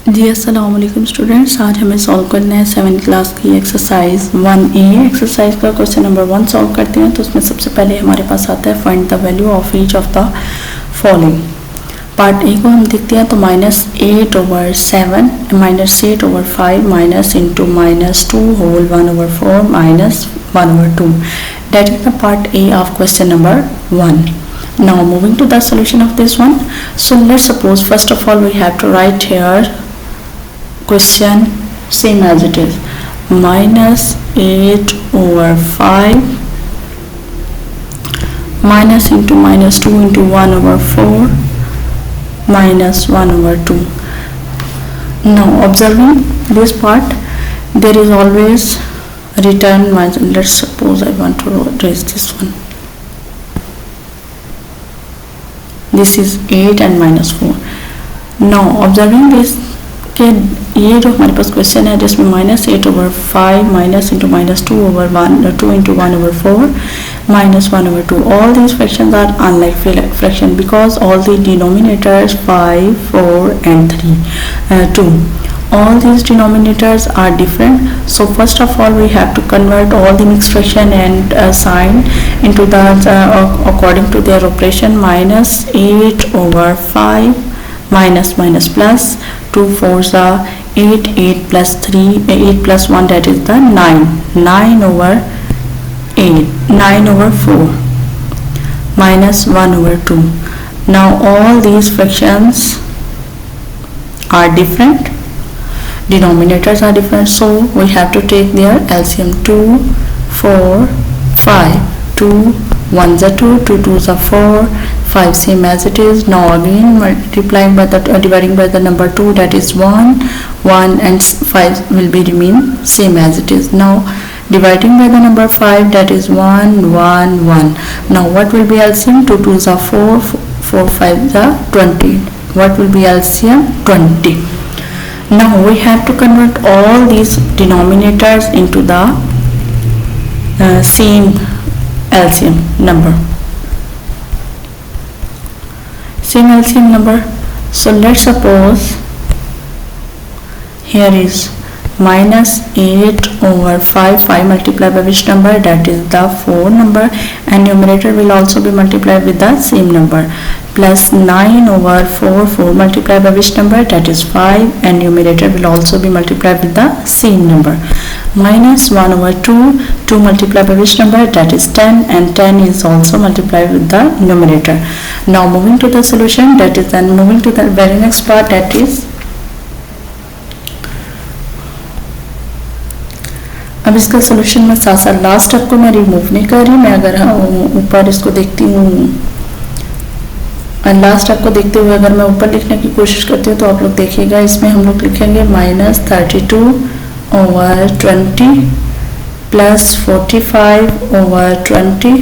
जी अस्सलाम वालेकुम स्टूडेंट्स, आज हमें सॉल्व करना है 7th क्लास की एक्सरसाइज 1A। एक्सरसाइज का क्वेश्चन नंबर 1 सॉल्व करते हैं। तो उसमें सबसे पहले हमारे पास आता है find the value of each of the following. Part A को हम देखते हैं तो -8/7 -8/5 minus into -2 whole 1/4 minus 1/2। That is the part A of question number 1. Now moving to the solution of this one. So let's suppose first of all we have to write here question same as it is, -8/5 minus into -2 into 1/4 minus 1/2. Now observing this part, there is always return minus. Let's suppose I want to raise this one. This is 8 and -4. Now observing this कि ये जो हमारे पास question है जिसमें -8/5 minus into -2 2 into 1/4 minus 1/2. All these fractions are unlike fraction because all the denominators 5, 4 and 2. All these denominators are different. So first of all we have to convert all the mixed fraction and sign into the according to their operation. -8/5 minus plus 2 4s are 8, 8 plus 3, 8 plus 1, that is the 9, 9/8, 9/4 minus 1/2. Now all these fractions are different, denominators are different, so we have to take their LCM. 2, 4, 5, 2, 1s are 2, 2 2s are 4, 5 same as it is. Now again multiplying by the dividing by the number 2, that is 1, 1 and 5 will be remain same as it is. Now dividing by the number 5, that is 1, 1, 1. Now what will be LCM? 2 2s are 4, 4 5s are 20. What will be LCM? 20. Now we have to convert all these denominators into the same LCM number. Same LCM number. So let's suppose here is -8/5. 5 multiplied by which number? That is the 4 number, and numerator will also be multiplied with the same number. Plus 9/4. 4 multiplied by which number? That is 5, and numerator will also be multiplied with the same number. Minus 1/2. 2 multiplied by which number? That is 10, and 10 is also multiplied with the numerator. Now moving to the solution, that is then moving to the very next part, that is अब इसका solution में साथ साथ last step को मैं remove नहीं कर रही। मैं अगर ऊपर इसको देखती हूँ, लास्ट स्टेप को देखते हुए अगर मैं ऊपर लिखने की कोशिश करती हूँ तो आप लोग देखिएगा, इसमें हम लोग लिखेंगे -32/20 plus 45/20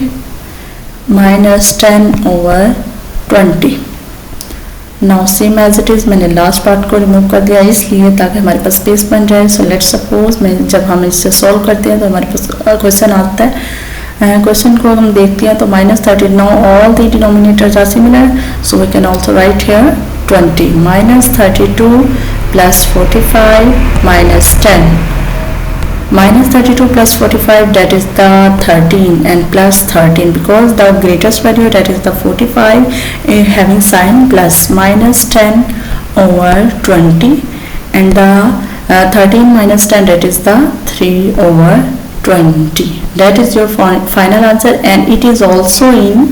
minus 10/20. Now same as it is मैंने लास्ट पार्ट को रिमूव कर दिया इसलिए ताकि हमारे पास स्पेस बन जाए. सो लेट्स सपोज मैं जब हम इससे सॉल्व करते हैं तो हमारे पास क्वेश्चन आता है. क्वेश्चन को हम देखते हैं तो -30. Now all the denominators are similar, so we can also write here 20. -32 plus 45 minus 10. -32 plus 45, that is the 13, and plus 13 because the greatest value, that is the 45, having sign plus. Minus 10/20, and the 13 minus 10, that is the 3/20. That is your final answer, and it is also in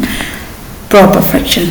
proper fraction.